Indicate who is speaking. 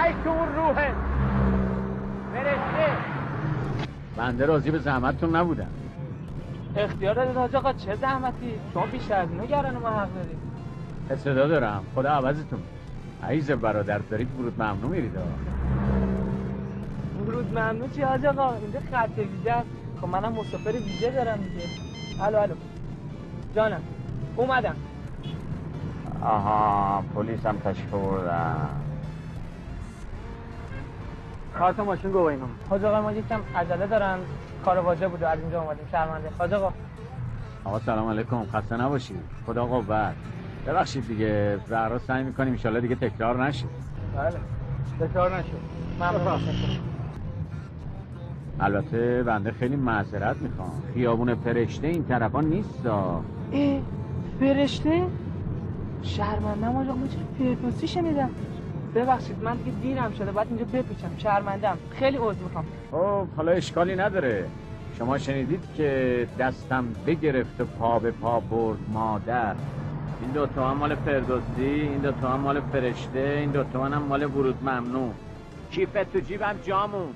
Speaker 1: ای تو اون روحه فرشته.
Speaker 2: بنده راضی به زحمتتون نبودم.
Speaker 1: اختیار دارید حاج آقا، چه زحمتی؟ شما بیشتر از اینو گران ما حق دارید.
Speaker 2: صدا دارم، خدا عوضتون. عزیز برادر دارید ورود ممنوع میرید.
Speaker 1: ورود ممنوع چی حاج آقا؟ اینجا خط ویژه است. خب منم مسافر ویژه دارم دیگه. الو جانم اومدم.
Speaker 2: آها پلیس هم تشریف آوردن.
Speaker 1: کارت ماشین گواهی نامه. حاج آقا ما یکم عجله دارن، کار واجب بوده از اینجا اومدیم. شرمنده حاج آقا.
Speaker 2: آقا سلام علیکم، خسته نباشید. خدا قوت. ببخشید دیگه، زهرا سعی می‌کنیم ان شاءالله دیگه تکرار نشه.
Speaker 1: بله تکرار نشه. ممنون.
Speaker 2: البته بنده خیلی معذرت میخوام، خیابون فرشته این طرفا نیستا.
Speaker 1: فرشته؟ شرمندم حاج آقا، من چرا فردوسی شنیدم؟ ببخشید من دیگه دیرم شده، بعد اینجا بپیچم. شرمندم، خیلی عذر میخوام.
Speaker 2: خب حالا اشکالی نداره. شما شنیدید که دستم بگرفت و پا به پا برد مادر. این دوتا هم مال فردوسی، این دوتا هم مال فرشته، این دوتا هم مال ورود ممنوع. کیفت تو جیبم جامون.